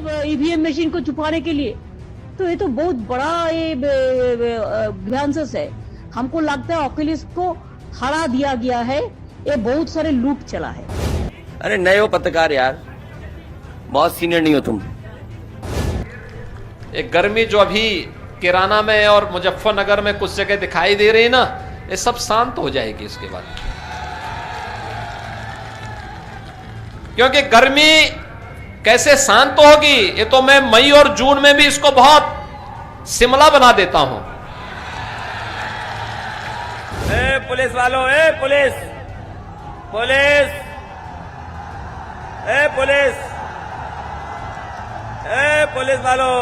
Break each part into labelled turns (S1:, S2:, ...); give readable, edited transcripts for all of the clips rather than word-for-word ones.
S1: EVM machine को छुपाने के लिए। तो ये तो बहुत बड़ा ये ग्रांसेस है। हमको लगता है अखिलेश को हरा दिया गया है, ये बहुत सारे लूट चला है।
S2: अरे नए हो पत्रकार यार, बहुत सीनियर नहीं हो तुम।
S3: एक गर्मी जो अभी किराना में और मुजफ्फरनगर में कुछ जगह दिखाई दे रही है ना, ये सब शांत हो जाएगी इसके बाद। क्योंकि गर्मी कैसे शांत होगी, ये तो मैं मई और जून में भी इसको बहुत शिमला बना देता हूं।
S2: ए पुलिस वालों, ए पुलिस पुलिस ए पुलिस ए पुलिस वालों,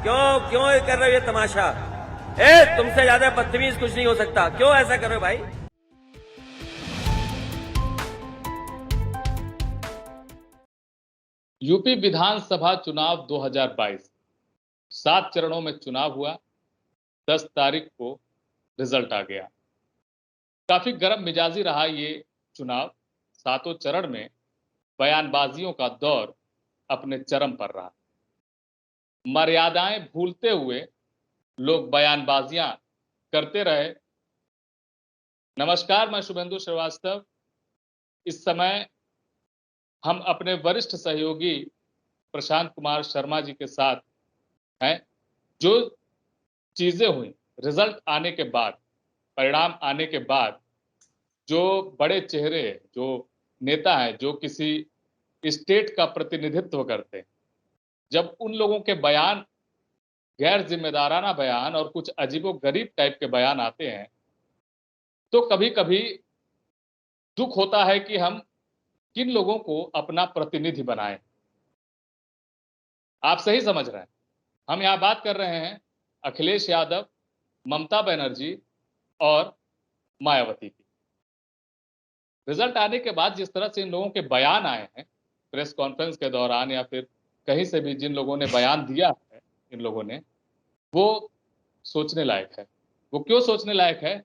S2: क्यों ये कर रहे हो ये तमाशा? तुमसे ज्यादा बदतमीज कुछ नहीं हो सकता, क्यों ऐसा कर रहे हो भाई?
S4: यूपी विधानसभा चुनाव 2022 7 चरणों में चुनाव हुआ। 10 तारीख को रिजल्ट आ गया। काफी गर्म मिजाजी रहा ये चुनाव। 7 चरण में बयानबाजियों का दौर अपने चरम पर रहा। मर्यादाएं भूलते हुए लोग बयानबाजियां करते रहे। नमस्कार, मैं शुभेंदु श्रीवास्तव। इस समय हम अपने वरिष्ठ सहयोगी प्रशांत कुमार शर्मा जी के साथ हैं। जो चीजें हुई रिजल्ट आने के बाद, परिणाम आने के बाद, जो बड़े चेहरे, जो नेता हैं, जो किसी स्टेट का प्रतिनिधित्व करते हैं, जब उन लोगों के बयान, गैर जिम्मेदाराना बयान और कुछ अजीबोगरीब टाइप के बयान आते हैं, तो कभी कभी दुख होता है कि हम किन लोगों को अपना प्रतिनिधि बनाएं। आप सही समझ रहे हैं, हम यहां बात कर रहे हैं अखिलेश यादव, ममता बनर्जी और मायावती की। रिजल्ट आने के बाद जिस तरह से इन लोगों के बयान आए हैं प्रेस कॉन्फ्रेंस के दौरान, या फिर कहीं से भी जिन लोगों ने बयान दिया है इन लोगों ने, वो सोचने लायक है। वो क्यों सोचने लायक है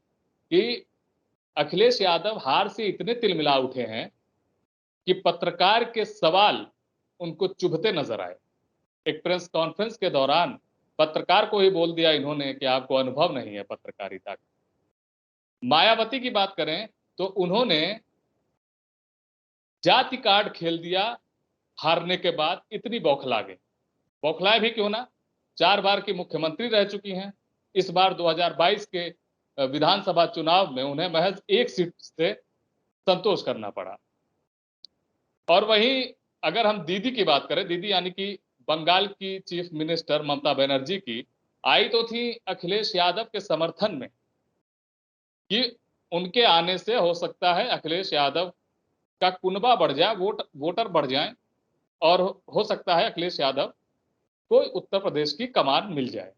S4: कि अखिलेश यादव हार से इतने तिलमिला उठे हैं कि पत्रकार के सवाल उनको चुभते नजर आए। एक प्रेस कॉन्फ्रेंस के दौरान पत्रकार को ही बोल दिया इन्होंने कि आपको अनुभव नहीं है पत्रकारिता का। मायावती की बात करें तो उन्होंने जाति कार्ड खेल दिया। हारने के बाद इतनी बौखला गई। बौखलाए भी क्यों ना, 4 बार की मुख्यमंत्री रह चुकी हैं। इस बार 2022 के विधानसभा चुनाव में उन्हें महज 1 सीट से संतोष करना पड़ा। और वहीं अगर हम दीदी की बात करें, दीदी यानी कि बंगाल की चीफ मिनिस्टर ममता बनर्जी की, आई तो थी अखिलेश यादव के समर्थन में कि उनके आने से हो सकता है अखिलेश यादव का कुनबा बढ़ जाए, वोटर बढ़ जाए, और हो सकता है अखिलेश यादव को उत्तर प्रदेश की कमान मिल जाए।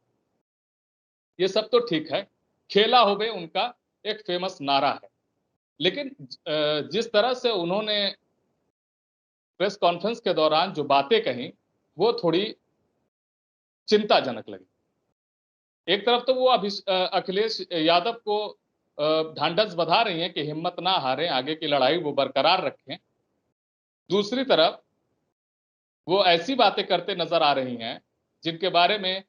S4: ये सब तो ठीक है, खेला हो बे उनका एक फेमस नारा है। लेकिन जिस तरह से उन्होंने प्रेस कॉन्फ्रेंस के दौरान जो बातें कही, वो थोड़ी चिंताजनक लगी। एक तरफ तो वो अखिलेश यादव को ढांढस बधा रही हैं कि हिम्मत ना हारें, आगे की लड़ाई वो बरकरार रखें। दूसरी तरफ वो ऐसी बातें करते नजर आ रही हैं जिनके बारे में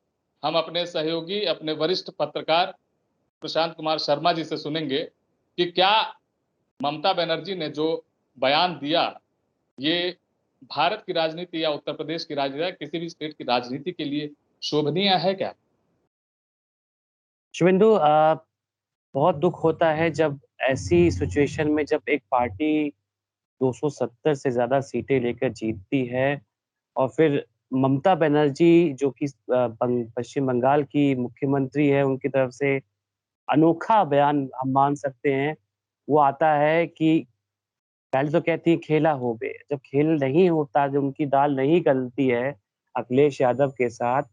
S4: हम अपने सहयोगी, अपने वरिष्ठ पत्रकार प्रशांत कुमार शर्मा जी से सुनेंगे कि क्या ममता बनर्जी ने जो बयान दिया ये भारत की राजनीति या उत्तर प्रदेश की राजनीति या किसी भी स्टेट की राजनीति के लिए शोभनीय है क्या?
S5: शुभेंदु, बहुत दुख होता है जब ऐसी सिचुएशन में जब एक पार्टी 270 से ज्यादा सीटें लेकर जीतती है और फिर ममता बनर्जी जो कि पश्चिम बंगाल की मुख्यमंत्री है, उनकी तरफ से अनोखा बयान हम मान सकते हैं वो आता है कि पहले तो कहती है खेला हो बे। जब खेल नहीं होता, जब उनकी दाल नहीं गलती है अखिलेश यादव के साथ,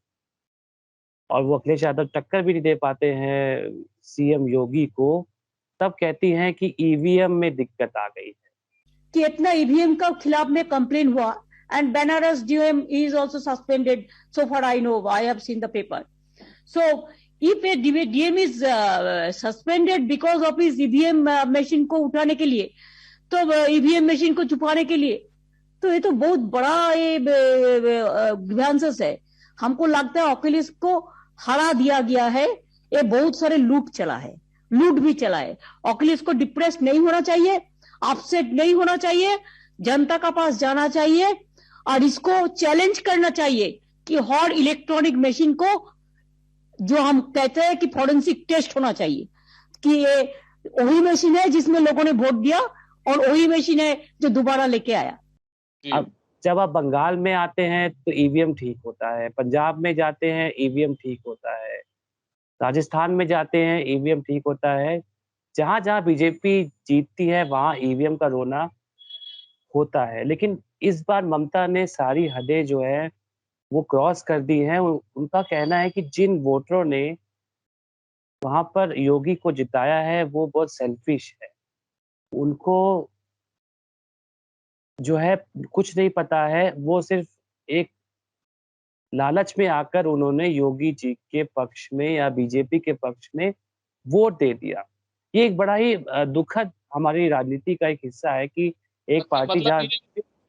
S5: और वो अखिलेश यादव टक्कर भी नहीं दे पाते हैं सीएम योगी को, तब कहती हैं कि ईवीएम में दिक्कत आ गई है।
S1: कि इतना ईवीएम का खिलाफ में कंप्लेन हुआ, and Banaras DM is also suspended, so far I know, I have seen the paper. So if A DM is suspended because of his EVM machine को उठाने के लिए, तो ईवीएम मशीन को छुपाने के लिए, तो ये तो बहुत बड़ा ये ग्रीवांसेस है। हमको लगता है अखिलेश को हरा दिया गया है। ये बहुत सारे लूट भी चला है। अखिलेश को डिप्रेस नहीं होना चाहिए, अपसेट नहीं होना चाहिए, जनता का पास जाना चाहिए और इसको चैलेंज करना चाहिए कि हर इलेक्ट्रॉनिक मशीन को, जो हम कहते हैं कि फोरेंसिक टेस्ट होना चाहिए, कि ये वही मशीन है जिसमें लोगों ने वोट दिया और वही मशीन है जो दोबारा लेके आया।
S5: अब जब आप बंगाल में आते हैं तो ईवीएम ठीक होता है, पंजाब में जाते हैं ईवीएम ठीक होता है, राजस्थान में जाते हैं ईवीएम ठीक होता है। जहां जहां बीजेपी जीतती है वहां ईवीएम का रोना होता है। लेकिन इस बार ममता ने सारी हदें जो है वो क्रॉस कर दी हैं। उनका कहना है कि जिन वोटरों ने वहां पर योगी को जिताया है वो बहुत सेल्फिश है, उनको जो है कुछ नहीं पता है, वो सिर्फ एक लालच में आकर उन्होंने योगी जी के पक्ष में या बीजेपी के पक्ष में वोट दे दिया। ये एक बड़ा ही दुखद हमारी राजनीति का एक हिस्सा है कि एक पार्टी जहाँ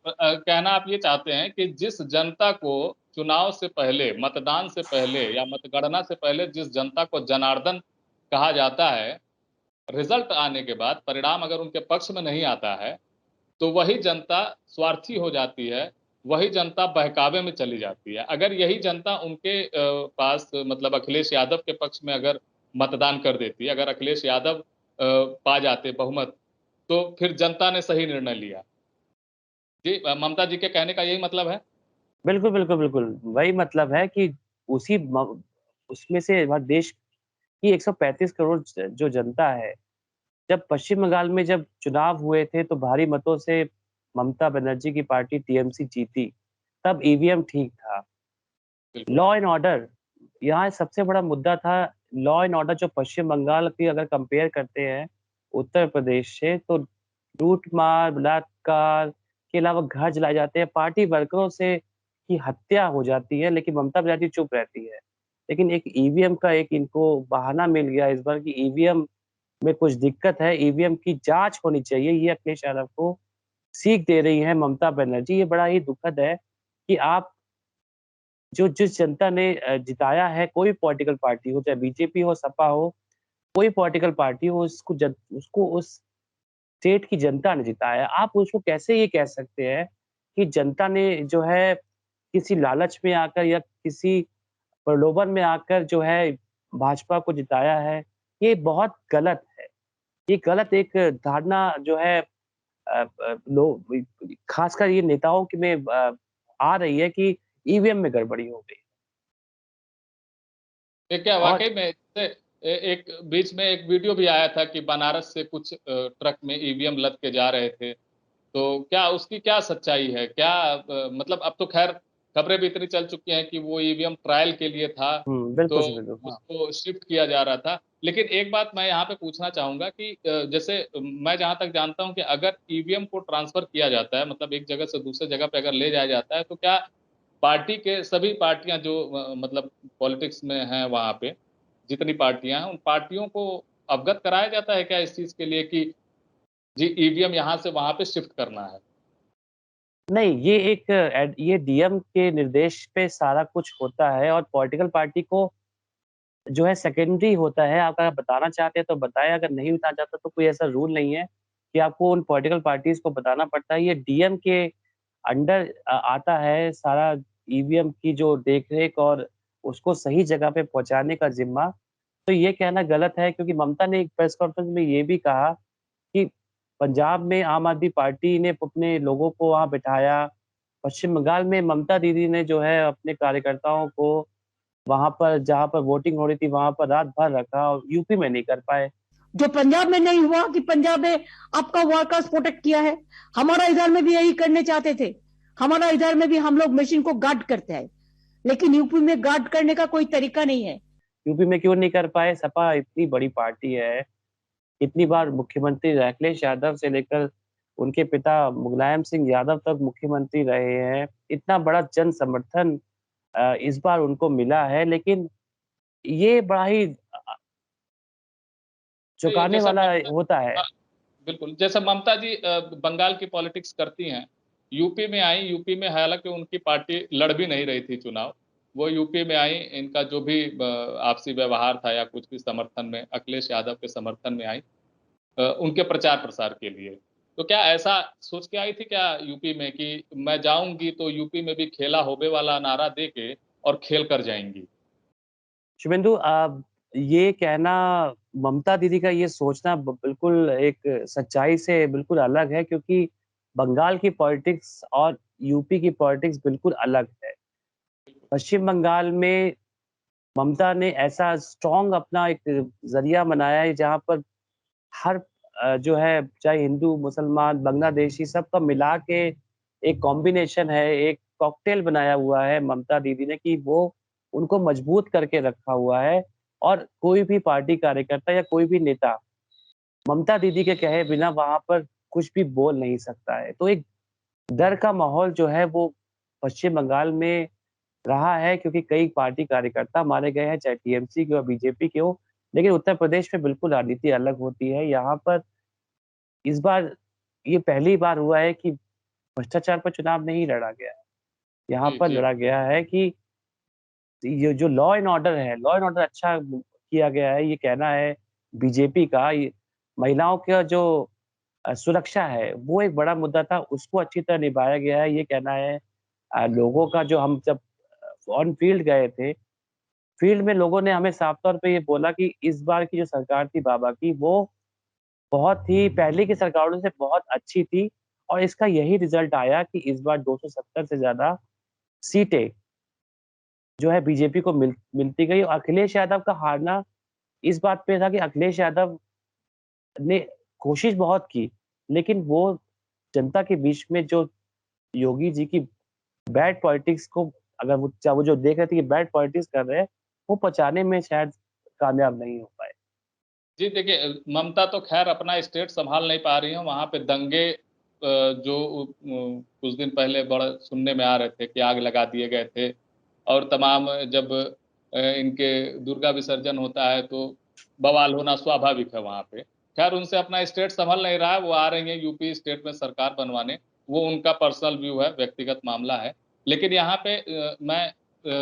S4: कहना आप ये चाहते हैं कि जिस जनता को चुनाव से पहले, मतदान से पहले या मतगणना से पहले जिस जनता को जनार्दन कहा जाता है, रिजल्ट आने के बाद परिणाम अगर उनके पक्ष में नहीं आता है तो वही जनता स्वार्थी हो जाती है, वही जनता बहकावे में चली जाती है। अगर यही जनता उनके पास मतलब अखिलेश यादव के पक्ष में अगर मतदान कर देती, अगर अखिलेश यादव पा जाते बहुमत, तो फिर जनता ने सही निर्णय लिया। जी, ममता जी के कहने का यही मतलब है?
S5: बिल्कुल, बिल्कुल, बिल्कुल। वही मतलब है कि उसमें से हमारे देश की 135 करोड़ जो जनता है, जब पश्चिम बंगाल में जब चुनाव हुए थे तो भारी मतों से ममता बनर्जी की पार्टी टीएमसी जीती, तब ईवीएम ठीक था। लॉ एंड ऑर्डर यहाँ सबसे बड़ा मुद्दा था। लॉ एंड ऑर्डर जो पश्चिम बंगाल की अगर कंपेयर करते हैं उत्तर प्रदेश से, तो लूट-मार, बलात्कार के अलावा घर जलाए जाते हैं, पार्टी वर्करों से की हत्या हो जाती है, लेकिन ममता बनर्जी चुप रहती है। लेकिन एक ईवीएम का एक इनको बहाना मिल गया इस बार कि ईवीएम में कुछ दिक्कत है, ईवीएम की जाँच होनी चाहिए, ये अखिलेश यादव को सीख दे रही है ममता बनर्जी। ये बड़ा ही दुखद है कि आप जिस जनता ने जिताया है, कोई पॉलिटिकल पार्टी हो, चाहे बीजेपी हो, सपा हो, कोई पॉलिटिकल पार्टी हो, उसको उस स्टेट की जनता ने जिताया है। आप उसको कैसे ये कह सकते हैं कि जनता ने जो है किसी लालच में आकर या किसी प्रलोभन में आकर जो है भाजपा को जिताया है, ये बहुत गलत है। ये गलत एक धारणा जो है लोग खासकर ये नेताओं के में आ रही है कि ईवीएम में गड़बड़ी हो गई।
S4: ये क्या वाकई में एक बीच में एक वीडियो भी आया था कि बनारस से कुछ ट्रक में ईवीएम लद के जा रहे थे, तो क्या उसकी क्या सच्चाई है? क्या मतलब अब तो खैर खबरें भी इतनी चल चुकी हैं कि वो ईवीएम ट्रायल के लिए था, तो उसको शिफ्ट किया जा रहा था। लेकिन एक बात मैं यहाँ पे पूछना चाहूंगा कि जैसे मैं जहां तक जानता हूं कि अगर ईवीएम को ट्रांसफर किया जाता है, मतलब एक जगह से दूसरे जगह पे अगर ले जाया जाता है, तो क्या पार्टी के सभी पार्टियां जो मतलब पॉलिटिक्स में हैं वहां पे जितनी पार्टियां हैं, उन पार्टियों को अवगत कराया जाता है क्या इस चीज के लिए कि जी ईवीएम यहाँ से वहां पे शिफ्ट करना है?
S5: नहीं, ये डीएम के निर्देश पे सारा कुछ होता है और पॉलिटिकल पार्टी को जो है सेकेंडरी होता है। अगर आप बताना चाहते हैं तो बताएं, अगर नहीं बताना चाहते तो कोई ऐसा रूल नहीं है कि आपको उन पॉलिटिकल पार्टीज को बताना पड़ता है। ये डीएम के अंडर आता है सारा ईवीएम की जो देखरेख और उसको सही जगह पे पहुंचाने का जिम्मा। तो ये कहना गलत है क्योंकि ममता ने एक प्रेस कॉन्फ्रेंस में ये भी कहा कि पंजाब में आम आदमी पार्टी ने अपने लोगों को वहाँ बिठाया, पश्चिम बंगाल में ममता दीदी ने जो है अपने कार्यकर्ताओं को वहाँ पर जहाँ पर वोटिंग हो रही थी वहाँ पर रात भर रखा और यूपी में नहीं कर पाए।
S1: जो पंजाब में नहीं हुआ कि पंजाब में आपका वर्कर्स प्रोटेक्ट किया है, हमारा इधर में भी यही करने चाहते थे। हमारा इधर में भी हम लोग मशीन को गार्ड करते हैं, लेकिन यूपी में गार्ड करने का कोई तरीका नहीं है।
S5: यूपी में क्यों नहीं कर पाए? सपा इतनी बड़ी पार्टी है, इतनी बार मुख्यमंत्री अखिलेश यादव से लेकर उनके पिता मुलायम सिंह यादव तक मुख्यमंत्री रहे हैं, इतना बड़ा जन समर्थन इस बार उनको मिला है, लेकिन ये बड़ा ही चौंकाने वाला होता है।
S4: बिल्कुल, जैसे ममता जी बंगाल की पॉलिटिक्स करती हैं, यूपी में आई, यूपी में हालांकि उनकी पार्टी लड़ भी नहीं रही थी चुनाव, वो यूपी में आई, इनका जो भी आपसी व्यवहार था या कुछ भी समर्थन में, अखिलेश यादव के समर्थन में आई, उनके प्रचार प्रसार के लिए। तो क्या ऐसा सोच के आई थी क्या यूपी में कि मैं जाऊंगी तो यूपी में भी खेला होबे वाला नारा दे के और खेल कर जाएंगी?
S5: शुभेंदु, ये कहना, ममता दीदी का ये सोचना बिल्कुल एक सच्चाई से बिल्कुल अलग है, क्योंकि बंगाल की पॉलिटिक्स और यूपी की पॉलिटिक्स बिल्कुल अलग है। पश्चिम बंगाल में ममता ने ऐसा स्ट्रॉन्ग अपना एक ज़रिया बनाया है, जहाँ पर हर जो है, चाहे हिंदू, मुसलमान, बांग्लादेशी, सबका मिला के एक कॉम्बिनेशन है, एक कॉकटेल बनाया हुआ है ममता दीदी ने, कि वो उनको मजबूत करके रखा हुआ है। और कोई भी पार्टी कार्यकर्ता या कोई भी नेता ममता दीदी के कहे बिना वहाँ पर कुछ भी बोल नहीं सकता है। तो एक डर का माहौल जो है वो पश्चिम बंगाल में रहा है, क्योंकि कई पार्टी कार्यकर्ता मारे गए हैं, चाहे टीएमसी के हो, बीजेपी के हो। लेकिन उत्तर प्रदेश में बिल्कुल राजनीति अलग होती है। यहाँ पर इस बार ये पहली बार हुआ है कि भ्रष्टाचार पर चुनाव नहीं लड़ा गया है। यहाँ
S4: जी,
S5: पर
S4: जी।
S5: लड़ा गया है कि ये जो लॉ एंड ऑर्डर है, लॉ एंड ऑर्डर अच्छा किया गया है, ये कहना है बीजेपी का। ये महिलाओं का जो सुरक्षा है, वो एक बड़ा मुद्दा था, उसको अच्छी तरह निभाया गया है, ये कहना है लोगों का। जो हम जब ऑन फील्ड गए थे, फील्ड में लोगों ने हमें साफ तौर पे ये बोला कि इस बार की जो सरकार थी बाबा की, वो बहुत ही पहले की सरकारों से बहुत अच्छी थी। और इसका यही रिजल्ट आया कि इस बार 270 से ज़्यादा सीटें जो है बीजेपी को मिलती गई। और अखिलेश यादव का हारना इस बात पे था कि अखिलेश यादव ने कोशिश बहुत की, लेकिन वो जनता के बीच में जो योगी जी की बैड पॉलिटिक्स को, अगर वो जो देख रहे थे कि बैड पॉलिटिक्स कर रहे हैं, वो पचाने में शायद कामयाब नहीं हो पाए।
S4: जी, देखिए ममता तो ख़ैर अपना स्टेट सँभाल नहीं पा रही हैं, वहाँ पे दंगे जो कुछ दिन पहले बड़ा सुनने में आ रहे थे कि आग लगा दिए गए थे और तमाम जब इनके दुर्गा विसर्जन होता है तो बवाल होना स्वाभाविक है वहाँ पे। ख़ैर उनसे अपना स्टेट सँभल नहीं रहा है, वो आ रही हैं यूपी स्टेट में सरकार बनवाने, वो उनका पर्सनल व्यू है, व्यक्तिगत मामला है। लेकिन यहाँ पे मैं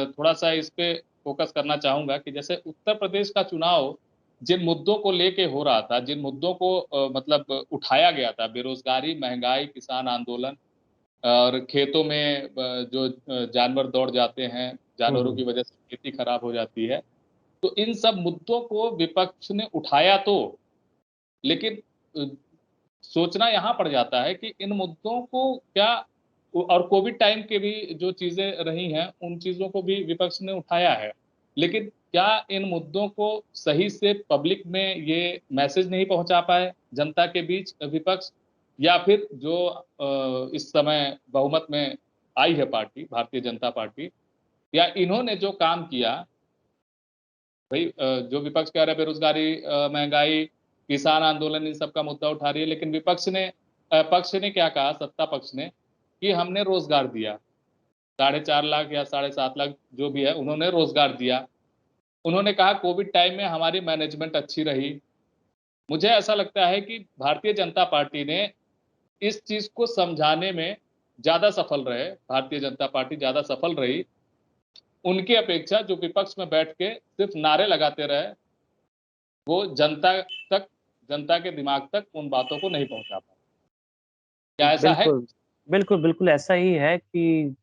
S4: थोड़ा-सा इस पे फ़ोकस करना चाहूँगा कि जैसे उत्तर प्रदेश का चुनाव जिन मुद्दों को लेके हो रहा था, जिन मुद्दों को मतलब उठाया गया था, बेरोज़गारी, महँगाई, किसान आंदोलन और खेतों में जो जानवर दौड़ जाते हैं,
S5: हुँ,
S4: जानवरों
S5: हुँ।
S4: की वजह से खेती खराब हो जाती है। तो इन सब मुद्दों को विपक्ष ने उठाया तो, लेकिन अ, सोचना यहाँ पड़ जाता है कि इन मुद्दों को क्या और कोविड टाइम के भी जो चीज़ें रही हैं, उन चीज़ों को भी विपक्ष ने उठाया है। लेकिन क्या इन मुद्दों को सही से पब्लिक में ये मैसेज नहीं पहुँचा पाए जनता के बीच विपक्ष? या फिर जो इस समय बहुमत में आई है पार्टी, भारतीय जनता पार्टी, या इन्होंने जो काम किया भई जो विपक्ष कह रहा है बेरोज़गारी महँगाई, किसान आंदोलन इन सब का मुद्दा उठा रही है, लेकिन विपक्ष ने पक्ष ने क्या कहा सत्ता पक्ष ने कि हमने रोज़गार दिया। 4.5 लाख या 7.5 लाख जो भी है उन्होंने रोज़गार दिया। उन्होंने कहा कोविड टाइम में हमारी मैनेजमेंट अच्छी रही। मुझे ऐसा लगता है कि भारतीय जनता पार्टी ने इस चीज़ को समझाने में ज़्यादा सफल रहे, भारतीय जनता पार्टी ज़्यादा सफल रही, उनकी अपेक्षा जो विपक्ष में बैठ के सिर्फ़ नारे लगाते रहे, वो जनता के दिमाग तक उन बातों को नहीं पहुँचा पाए। क्या ऐसा है?
S5: बिल्कुल, बिल्कुल ऐसा ही है कि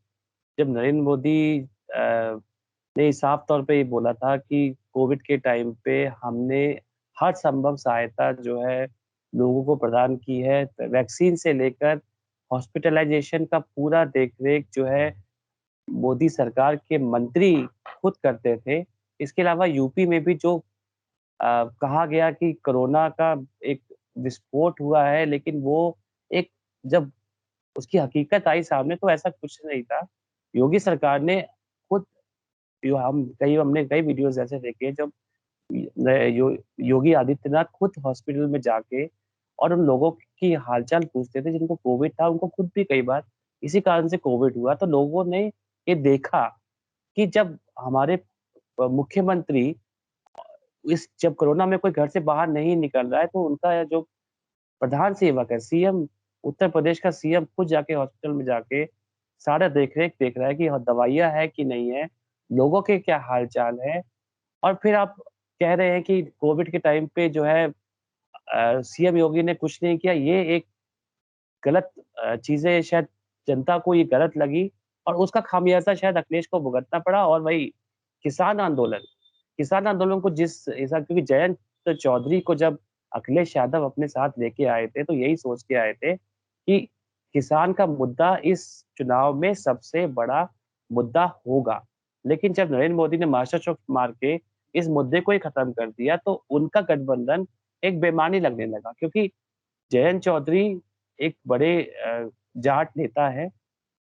S5: जब नरेंद्र मोदी ने साफ तौर पे ये बोला था कि कोविड के टाइम पे हमने हर संभव सहायता जो है लोगों को प्रदान की है। वैक्सीन से लेकर हॉस्पिटलाइज़ेशन का पूरा देख-रेख जो है मोदी सरकार के मंत्री खुद करते थे। इसके अलावा यूपी में भी जो कहा गया कि कोरोना का एक विस्फोट हुआ है, लेकिन वो एक जब उसकी हकीकत आई सामने तो ऐसा कुछ नहीं था। योगी सरकार ने खुद, यो हमने कई वीडियोज़ ऐसे देखे जब न यो योगी आदित्यनाथ खुद हॉस्पिटल में जाके और उन लोगों की हालचाल पूछते थे जिनको कोविड था, उनको खुद भी कई बार इसी कारण से कोविड हुआ। तो लोगों ने ये देखा कि जब हमारे मुख्यमंत्री इस जब कोरोना में कोई घर से बाहर नहीं निकल रहा है, तो उनका जो प्रधान सेवक है, सीएम, उत्तर प्रदेश का सीएम खुद जाके हॉस्पिटल में जाके सारा देख रहा है कि दवाइयाँ है कि नहीं है, लोगों के क्या हाल-चाल है। और फिर आप कह रहे हैं कि कोविड के टाइम पे जो है सीएम योगी ने कुछ नहीं किया, ये एक गलत चीज़ें शायद जनता को ये गलत लगी और उसका खामियाज़ा शायद अखिलेश को भुगतना पड़ा। और वही किसान आंदोलन किसान आंदोलन को जिस हिसाब, क्योंकि जयंत चौधरी को जब अखिलेश यादव अपने साथ लेके आए थे, तो यही सोच के आए थे कि किसान का मुद्दा इस चुनाव में सबसे बड़ा मुद्दा होगा। लेकिन जब नरेंद्र मोदी ने मास्टर स्ट्रोक मार के इस मुद्दे को ही खत्म कर दिया, तो उनका गठबंधन एक बेमानी लगने लगा, क्योंकि जयंत चौधरी एक बड़े जाट नेता है।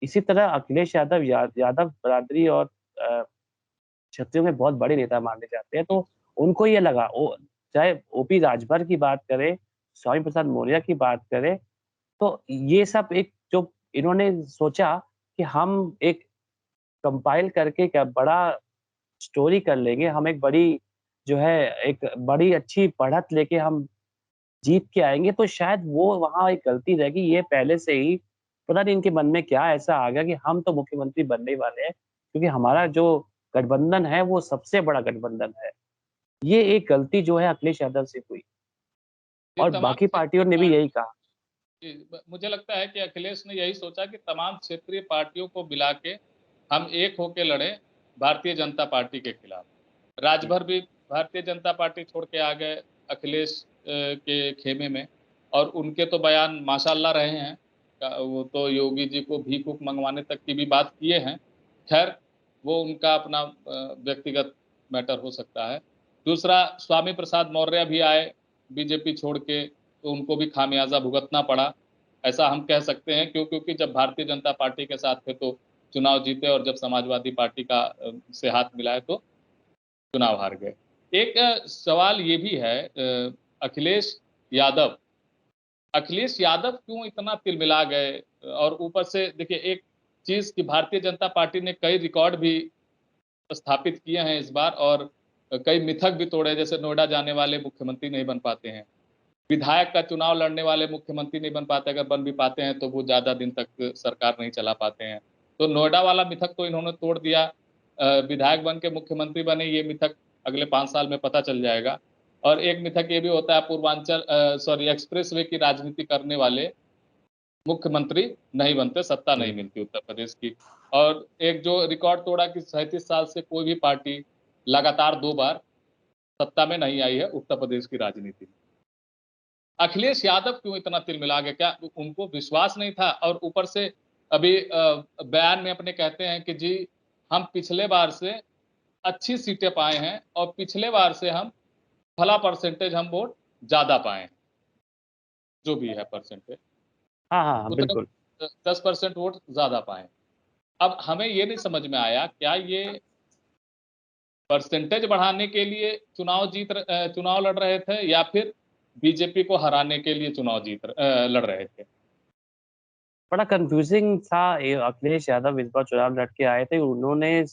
S5: इसी तरह अखिलेश यादव यादव बरादरी और अ, क्षत्रियों में बहुत बड़े नेता माने जाते हैं, तो उनको ये लगा, चाहे ओपी राजभर की बात करें, स्वामी प्रसाद मौर्य की बात करें, तो ये सब एक जो इन्होंने सोचा कि हम एक कंपाइल करके एक बड़ा स्टोरी कर लेंगे, हम एक बड़ी जो है एक बड़ी अच्छी बढ़त लेके हम जीत के आएँगे, तो शायद वो वहाँ एक गलती रह गई। ये पहले से ही पता नहीं इनके मन में क्या ऐसा आ गया कि हम तो मुख्यमंत्री बनने ही वाले हैं, क्योंकि हमारा जो गठबंधन है वो सबसे बड़ा गठबंधन है। ये एक गलती जो है अखिलेश यादव से हुई
S4: ये
S5: और
S4: तमाम
S5: बाकी पार्टियों ने भी यही कहा।
S4: मुझे लगता है कि अखिलेश ने यही सोचा कि तमाम क्षेत्रीय पार्टियों को मिला के हम एक होके लड़े भारतीय जनता पार्टी के खिलाफ। राजभर भी भारतीय जनता पार्टी छोड़ के आ गए अखिलेश के खेमे में, और उनके तो बयान माशाल्लाह रहे हैं। वो तो योगी जी को भीख उक मंगवाने तक की भी बात किए हैं। खैर, वो उनका अपना व्यक्तिगत मैटर हो सकता है। दूसरा, स्वामी प्रसाद मौर्य भी आए बीजेपी छोड़ के, तो उनको भी खामियाजा भुगतना पड़ा, ऐसा हम कह सकते हैं। क्योंकि जब भारतीय जनता पार्टी के साथ थे तो चुनाव जीते, और जब समाजवादी पार्टी का से हाथ मिलाए तो चुनाव हार गए। एक सवाल ये भी है, अखिलेश यादव क्यों इतना तिलमिला गए? और ऊपर से देखिए एक चीज कि भारतीय जनता पार्टी ने कई रिकॉर्ड भी स्थापित किए हैं इस बार, और कई मिथक भी तोड़े, जैसे नोएडा जाने वाले मुख्यमंत्री नहीं बन पाते हैं, विधायक का चुनाव लड़ने वाले मुख्यमंत्री नहीं बन पाते, अगर बन भी पाते हैं तो वो ज़्यादा दिन तक सरकार नहीं चला पाते हैं। तो नोएडा वाला मिथक तो इन्होंने तोड़ दिया। विधायक बन के मुख्यमंत्री बने, ये मिथक अगले 5 साल में पता चल जाएगा। और एक मिथक ये भी होता है, एक्सप्रेस वे की राजनीति करने वाले मुख्यमंत्री नहीं बनते, सत्ता नहीं मिलती उत्तर प्रदेश की। और एक जो रिकॉर्ड तोड़ा कि 37 साल से कोई भी पार्टी लगातार 2 बार सत्ता में नहीं आई है उत्तर प्रदेश की राजनीति में। अखिलेश यादव क्यों इतना तिलमिला गए? क्या उनको विश्वास नहीं था? और ऊपर से अभी बयान में अपने कहते हैं कि जी हम पिछले बार से अच्छी सीटें पाए हैं, और पिछले बार से हम भला परसेंटेज हम वोट ज्यादा पाए हैं, जो भी है परसेंटेज
S5: हाँ, हाँ, हाँ,
S4: उतने
S5: बिल्कुल।
S4: 10% वोट ज्यादा पाए। अब हमें ये नहीं समझ में आया, क्या ये परसेंटेज बढ़ाने के लिए चुनाव लड़ रहे थे, या फिर बीजेपी को हराने के लिए लड़ रहे थे?
S5: बड़ा कंफ्यूजिंग था। ये अखिलेश यादव इस बार चुनाव लड़ के आए थे। उन्होंने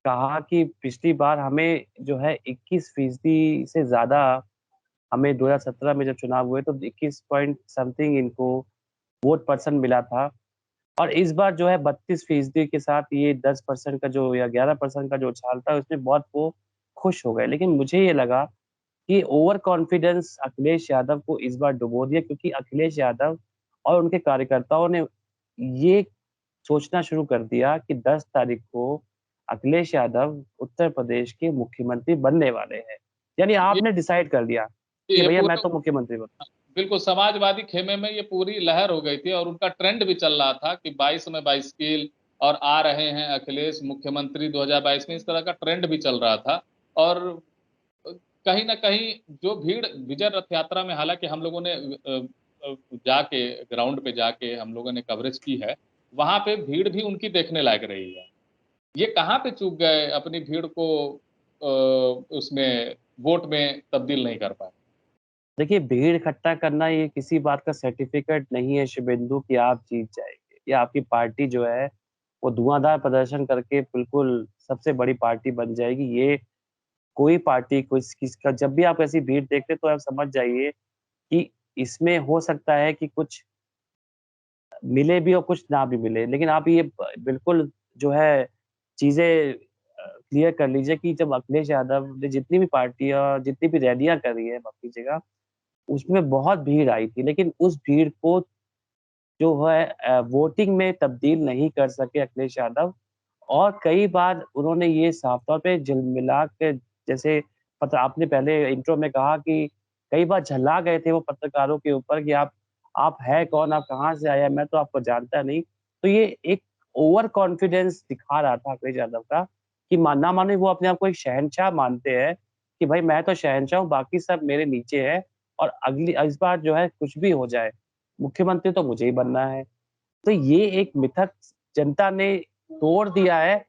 S5: कहा कि पिछली बार हमें जो है 21% से ज़्यादा, हमें 2017 में जब चुनाव हुए तो 21 पॉइंट समथिंग इनको वोट परसेंट मिला था। और इस बार जो है 32% के साथ ये 10% का जो या 11% का जो उछाल था, उसमें बहुत वो खुश हो गए। लेकिन मुझे ये लगा कि ओवर कॉन्फिडेंस अखिलेश यादव को इस बार डुबो दिया, क्योंकि अखिलेश यादव और उनके कार्यकर्ताओं ने ये सोचना शुरू कर दिया कि 10 तारीख को अखिलेश यादव उत्तर प्रदेश के मुख्यमंत्री बनने वाले हैं। यानी
S4: ये
S5: आपने डिसाइड कर दिया कि
S4: ये
S5: भैया मैं
S4: पूरे
S5: तो मुख्यमंत्री बनूँ।
S4: बिल्कुल समाजवादी खेमे में ये पूरी लहर हो गई थी, और उनका ट्रेंड भी चल रहा था कि 22 में बाइसिकल, और आ रहे हैं अखिलेश मुख्यमंत्री 2022 में, इस तरह का ट्रेंड भी चल रहा था। और कहीं ना कहीं जो भीड़ विजय रथ यात्रा में, हालांकि हम लोगों ने जाके ग्राउंड पे जाके हम लोगों ने कवरेज की है, वहां पे भीड़ भी उनकी देखने लायक रही है। ये कहाँ पे चूक गए, अपनी भीड़ को उसमें वोट में तब्दील नहीं कर पाए?
S5: देखिए, भीड़ इकट्ठा करना ये किसी बात का सर्टिफिकेट नहीं है शुभेंदु कि आप जीत जाएँगे या आपकी पार्टी जो है वो धुआंधार प्रदर्शन करके बिल्कुल सबसे बड़ी पार्टी बन जाएगी। ये कोई पार्टी किसका जब भी आप ऐसी भीड़ देखते हैं तो आप समझ जाइए कि इसमें हो सकता है कि कुछ मिले भी और कुछ ना भी मिले। लेकिन आप ये बिल्कुल जो है चीज़ें क्लियर कर लीजिए कि जब अखिलेश यादव ने जितनी भी पार्टियाँ, जितनी भी रैलियाँ करी है अपनी जगह, उसमें बहुत भीड़ आई थी। लेकिन उस भीड़ को जो है वोटिंग में तब्दील नहीं कर सके अखिलेश यादव, और कई बार उन्होंने ये साफ तौर पे झिलमिला के, जैसे पता आपने पहले इंट्रो में कहा कि कई बार झल्ला गए थे वो पत्रकारों के ऊपर कि आप हैं कौन? आप कहाँ से आए हैं? मैं तो आपको जानता नहीं। तो ये एक ओवर कॉन्फिडेंस दिखा रहा था अखिलेश यादव का कि ना माने वो अपने आप को एक शहंशाह मानते हैं कि भाई मैं तो शहंशाह हूँ, बाकी सब मेरे नीचे है और अगली इस बार जो है कुछ भी हो जाए, मुख्यमंत्री तो मुझे ही बनना है। तो ये एक मिथक जनता ने तोड़ दिया है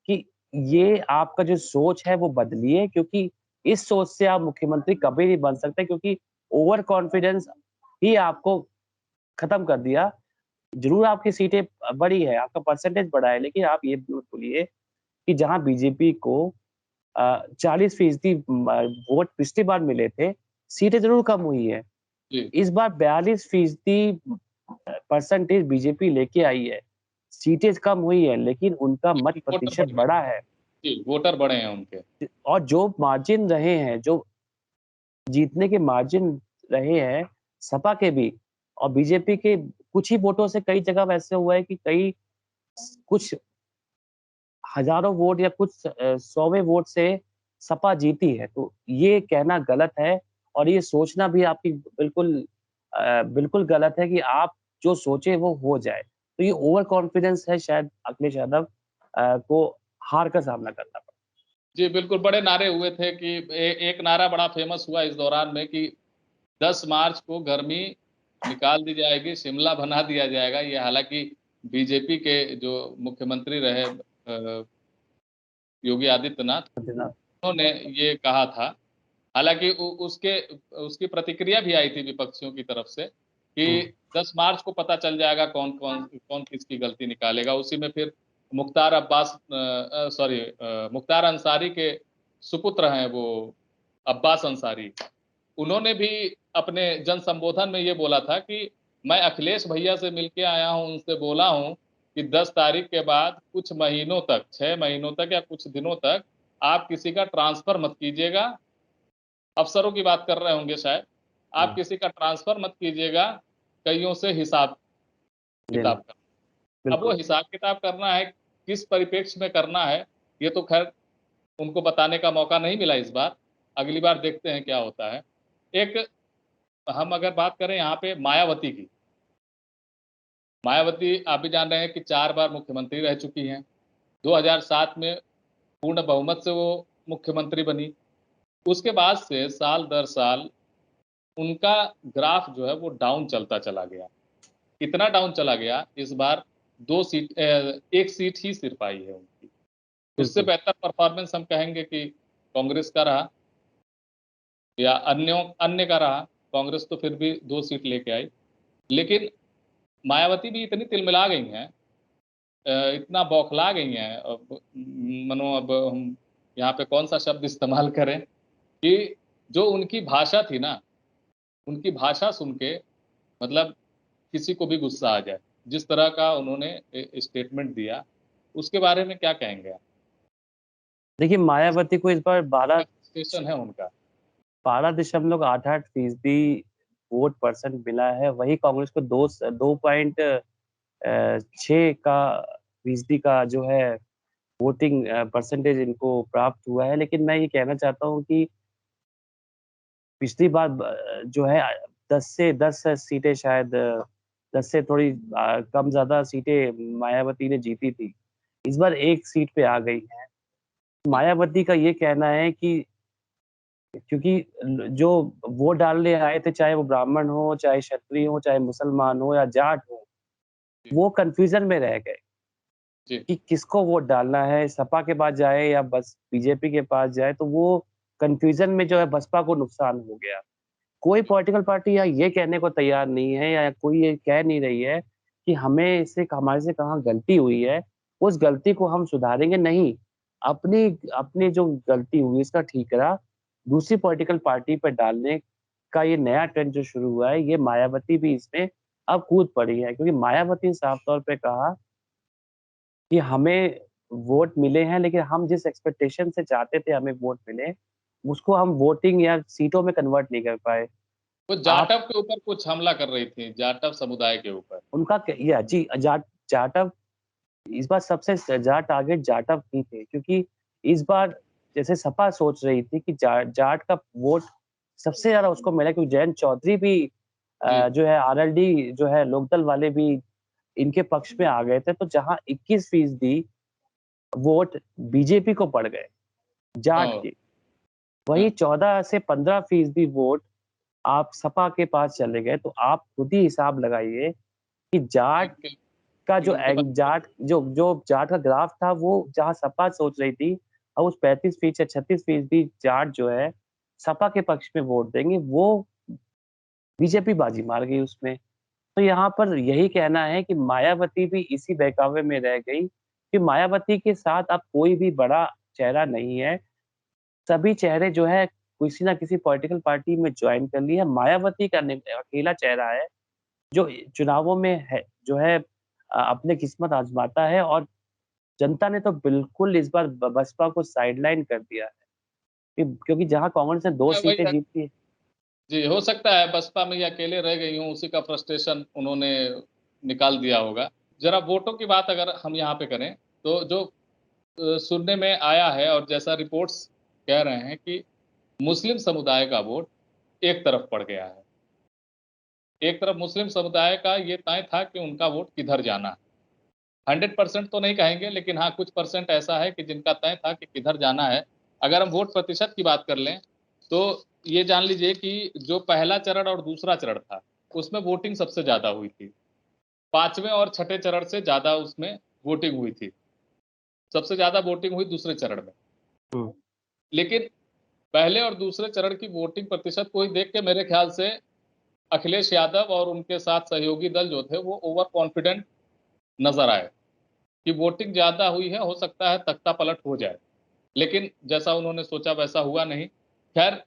S5: कि ये आपका जो सोच है वो बदलिए, क्योंकि इस सोच से आप मुख्यमंत्री कभी नहीं बन सकते, क्योंकि ओवर कॉन्फिडेंस ही आपको खत्म कर दिया। ज़रूर आपकी सीटें बढ़ी है, आपका परसेंटेज बढ़ा है, लेकिन आप ये मत भूलिए कि जहाँ बीजेपी को 40% वोट पिछली बार मिले थे, सीटें ज़रूर कम हुई है।
S4: जी
S5: इस बार 42% परसेंटेज बीजेपी लेके आई है। सीटें कम हुई है, लेकिन उनका मत
S4: वोटर
S5: प्रतिशत
S4: बढ़े,
S5: बढ़ा है।
S4: जी वोटर बढ़े हैं उनके।
S5: और जो मार्जिन रहे हैं, जो जीतने के मार्जिन रहे हैं, सपा के भी और बीजेपी के कुछ ही वोटों से कई जगह वैसे हुआ है कि कई कुछ हज़ारों वोट या कुछ सौवें वोट से सपा जीती है। तो ये कहना गलत है और ये सोचना भी आपकी बिल्कुल गलत है कि आप जो सोचे वो हो जाए। तो ये ओवर कॉन्फिडेंस है, शायद अखिलेश यादव को हार का सामना करना पड़ा।
S4: जी, बिल्कुल बड़े नारे हुए थे कि एक नारा बड़ा फ़ेमस हुआ इस दौरान में कि 10 मार्च को गर्मी निकाल दी जाएगी, शिमला बना दिया जाएगा। ये हालाँकि बीजेपी के जो मुख्यमंत्री रहे योगी आदित्यनाथ, उन्होंने ये कहा था। हालाँकि उ उसके उसकी प्रतिक्रिया भी आई थी विपक्षियों की तरफ से कि 10 मार्च को पता चल जाएगा कौन किसकी गलती निकालेगा। उसी में फिर मुख्तार अंसारी के सुपुत्र हैं वो अब्बास अंसारी। उन्होंने भी अपने जन संबोधन में ये बोला था कि मैं अखिलेश भैया से मिलके आया हूँ, उनसे बोला हूँ कि 10 तारीख के बाद कुछ महीनों तक, 6 महीनों तक या कुछ दिनों तक आप किसी का ट्रांसफ़र मत कीजिएगा। अफ़सरों की बात कर रहे होंगे शायद। आप किसी का ट्रांसफ़र मत कीजिएगा, कइयों से हिसाब-किताब
S5: लेना,
S4: करना। अब वो
S5: बिल्कुल।
S4: हिसाब-किताब करना है, किस परिप्रेक्ष्य में करना है, ये तो ख़ैर उनको बताने का मौका नहीं मिला इस बार। अगली बार देखते हैं क्या होता है। एक हम अगर बात करें यहाँ पे मायावती की, मायावती आप भी जान रहे हैं कि 4 बार मुख्यमंत्री रह चुकी हैं। 2007 में पूर्ण बहुमत से वो मुख्यमंत्री बनी। उसके बाद से साल दर साल उनका ग्राफ जो है वो डाउन चलता चला गया। इतना डाउन चला गया, इस बार 1 सीट ही सिर्फ़ आई है उनकी। उससे
S5: बिल्कुल।
S4: बेहतर परफ़ॉर्मेंस हम कहेंगे कि कांग्रेस का रहा या अन्य का रहा। कांग्रेस तो फिर भी 2 सीट लेके आई। लेकिन मायावती भी इतनी तिलमिला गई हैं, इतना बौखला गई हैं, अब मानो अब हम यहाँ पे कौन-सा शब्द इस्तेमाल करें कि जो उनकी भाषा थी ना, उनकी भाषा सुन के मतलब किसी को भी गुस्सा आ जाए। जिस तरह का उन्होंने स्टेटमेंट दिया, उसके बारे में क्या कहेंगे आप?
S5: देखिए, मायावती को इस बार
S4: स्टेशन है उनका।
S5: 12.88% वोट परसेंट मिला है। वही कांग्रेस को 2.6 का फीसदी का जो है वोटिंग परसेंटेज इनको प्राप्त हुआ है। लेकिन मैं ये कहना चाहता हूँ कि पिछली बार जो है 10 सीटें शायद 10 से थोड़ी कम ज़्यादा सीटें मायावती ने जीती थी। इस बार 1 सीट पे आ गई हैं। मायावती का ये कहना है कि क्योंकि जो वोट डालने आए थे, चाहे वो ब्राह्मण हो, चाहे क्षत्रिय हो, चाहे मुसलमान हो या जाट हो, वो कन्फ्यूज़न में रह गए
S4: जी,
S5: कि किसको वोट डालना है, सपा के पास जाए या बस बीजेपी के पास जाए, तो वो कन्फ्यूज़न में जो है बसपा को नुकसान हो गया। कोई पॉलिटिकल पार्टी या ये कहने को तैयार नहीं है या कोई ये कह नहीं रही है कि हमारे से कहाँ गलती हुई है, उस गलती को हम सुधारेंगे, नहीं। अपनी अपनी जो गलती हुई इसका ठीकरा दूसरी पॉलिटिकल पार्टी पे डालने का ये नया ट्रेंड जो शुरू हुआ है, ये मायावती भी इसमें अब कूद पड़ी है, क्योंकि मायावती ने साफ तौर पे कहा कि हमें वोट मिले हैं, लेकिन हम जिस एक्सपेक्टेशन से चाहते थे हमें वोट मिले, उसको हम वोटिंग या सीटों में कन्वर्ट नहीं कर पाए।
S4: वो जाटव के ऊपर कुछ हमला कर रही थी, जाटव समुदाय के ऊपर।
S5: उनका या जी जाटव इस बार सबसे ज्यादा टारगेट जाटव ही थे, क्योंकि इस बार जैसे सपा सोच रही थी कि जाट का वोट सबसे ज्यादा उसको मिला, क्योंकि जयंत चौधरी भी
S4: जी।
S5: जो है आरएलडी जो है लोकदल वाले भी इनके पक्ष में आ गए थे, तो जहां 21% वोट बीजेपी को पड़ गए जाट
S4: हाँ,
S5: के, वही 14 से 15% वोट आप सपा के पास चले गए। तो आप खुद ही हिसाब लगाइए कि जाट
S4: कि
S5: का जो
S4: उनके पास
S5: जाट का ग्राफ था, वो जहां सपा सोच रही थी अब उस 35% से 36% जाट जो है सपा के पक्ष में वोट देंगे, वो बीजेपी बाजी मार गई उसमें। तो यहाँ पर यही कहना है कि मायावती भी इसी बहकावे में रह गई कि मायावती के साथ अब कोई भी बड़ा चेहरा नहीं है। सभी चेहरे जो है किसी ना किसी पॉलिटिकल पार्टी में ज्वाइन कर लिया है। मायावती का अकेला चेहरा है जो चुनावों में है, जो है अपनी किस्मत आजमाता है, और जनता ने तो बिल्कुल इस बार बसपा को साइडलाइन कर दिया है, क्योंकि जहां कांग्रेस ने 2
S4: वही
S5: सीटें
S4: है।
S5: जीती है।
S4: जी, हो सकता है बसपा में ये अकेले रह गई हूँ, उसी का फ्रस्ट्रेशन उन्होंने निकाल दिया होगा। जरा वोटों की बात अगर हम यहाँ पे करें, तो जो सुनने में आया है और जैसा रिपोर्ट्स कह रहे हैं कि मुस्लिम समुदाय का वोट एक तरफ पड़ गया है। एक तरफ मुस्लिम समुदाय का ये तय था कि उनका वोट किधर जाना है। 100% तो नहीं कहेंगे, लेकिन हाँ कुछ परसेंट ऐसा है कि जिनका तय था कि किधर जाना है। अगर हम वोट प्रतिशत की बात कर लें, तो ये जान लीजिए कि जो पहला चरण और दूसरा चरण था, उसमें वोटिंग सबसे ज्यादा हुई थी। 5वें और छठे चरण से ज्यादा उसमें वोटिंग हुई थी। सबसे ज्यादा वोटिंग हुई दूसरे चरण में।
S5: हम्म,
S4: लेकिन पहले और दूसरे चरण की वोटिंग प्रतिशत को ही देख के मेरे ख्याल से अखिलेश यादव और उनके साथ सहयोगी दल जो थे वो ओवर कॉन्फिडेंट नजर आए कि वोटिंग ज्यादा हुई है, हो सकता है तख्ता पलट हो जाए। लेकिन जैसा उन्होंने सोचा वैसा हुआ नहीं। खैर,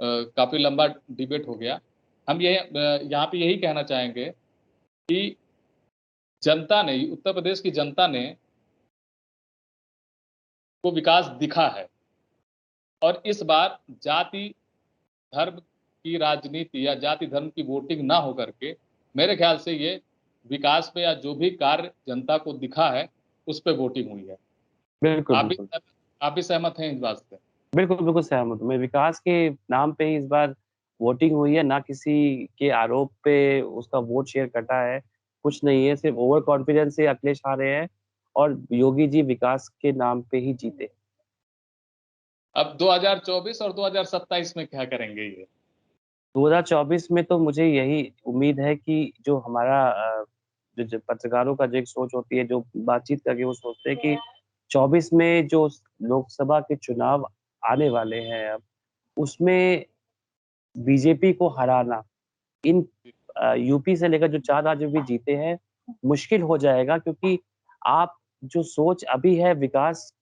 S4: काफी लंबा डिबेट हो गया। हम ये यहाँ पे यही कहना चाहेंगे कि जनता ने, उत्तर प्रदेश की जनता ने को विकास दिखा है, और इस बार जाति धर्म की राजनीति या जाति धर्म की वोटिंग ना हो करके मेरे ख्याल से ये विकास पे या जो भी कार्य जनता को दिखा है उस पे वोटिंग हुई है।
S5: बिल्कुल
S4: आप भी
S5: बिल्कुल
S4: आप भी सहमत हैं इस बात से?
S5: बिल्कुल बिल्कुल सहमत हूँ मैं। विकास के नाम पे ही इस बार वोटिंग हुई है, ना किसी के आरोप पे उसका वोट शेयर कटा है, कुछ नहीं है। सिर्फ ओवर कॉन्फिडेंस से अखिलेश हारे हैं और योगी जी विकास के नाम पे ही जीते।
S4: अब 2024 और 2027 में क्या करेंगे ये?
S5: 2024 में तो मुझे यही उम्मीद है कि जो हमारा जो पत्रकारों का जो एक सोच होती है, जो बातचीत करके वो सोचते हैं कि 24 में जो लोकसभा के चुनाव आने वाले हैं अब, उसमें बीजेपी को हराना, इन यूपी से लेकर जो 4 राज्य भी जीते हैं, मुश्किल हो जाएगा, क्योंकि आप जो सोच अभी है विकास,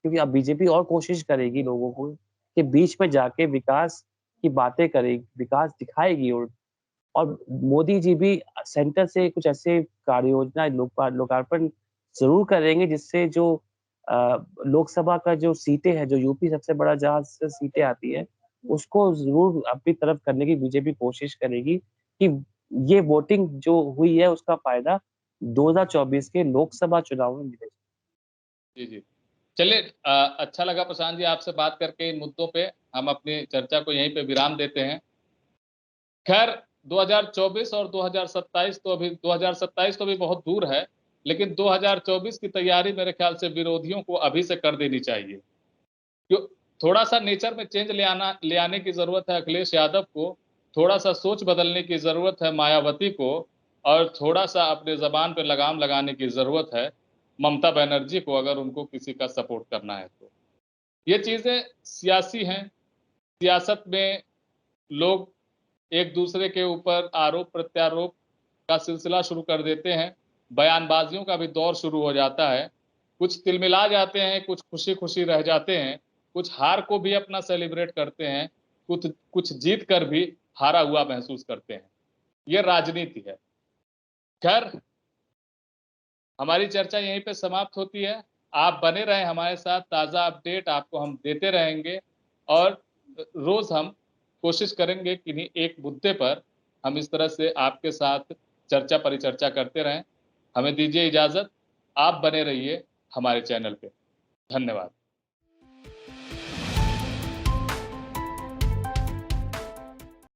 S5: क्योंकि अब बीजेपी और कोशिश करेगी लोगों को कि बीच में जाके विकास की बातें करेगी, विकास दिखाएगी, और मोदी जी भी सेंटर से कुछ ऐसे कार्य योजना लोकार्पण ज़रूर करेंगे, जिससे जो लोकसभा का जो सीटें हैं, जो यूपी सबसे बड़ा जहाँ से सीटें आती हैं, उसको ज़रूर अपनी तरफ करने की बीजेपी कोशिश करेगी कि ये वोटिंग जो हुई है उसका फ़ायदा 2024 के लोकसभा चुनाव में मिले।
S4: जी, जी। चलिए, अच्छा लगा प्रशांत जी आपसे बात करके इन मुद्दों पे। हम अपनी चर्चा को यहीं पे विराम देते हैं। खैर, 2024 और 2027 तो अभी 2027 तो अभी बहुत दूर है, लेकिन 2024 की तैयारी मेरे ख्याल से विरोधियों को अभी से कर देनी चाहिए। क्यों? थोड़ा सा नेचर में चेंज ले आने की जरूरत है अखिलेश यादव को, थोड़ा सा सोच बदलने की जरूरत है मायावती को, और थोड़ा सा अपने जबान पे लगाम लगाने की जरूरत है ममता बनर्जी को, अगर उनको किसी का सपोर्ट करना है तो। ये चीजें सियासी हैं। सियासत में लोग एक दूसरे के ऊपर आरोप प्रत्यारोप का सिलसिला शुरू कर देते हैं। बयानबाजियों का भी दौर शुरू हो जाता है। कुछ तिलमिला जाते हैं, कुछ खुशी खुशी रह जाते हैं, कुछ हार को भी अपना सेलिब्रेट करते हैं, कुछ कुछ जीत कर भी हारा हुआ महसूस करते हैं। ये राजनीति है। खैर, हमारी चर्चा यहीं पे समाप्त होती है। आप बने रहें हमारे साथ, ताज़ा अपडेट आपको हम देते रहेंगे और रोज हम कोशिश करेंगे कि एक मुद्दे पर हम इस तरह से आपके साथ चर्चा परिचर्चा करते रहें। हमें दीजिए इजाजत, आप बने रहिए हमारे चैनल पे। धन्यवाद।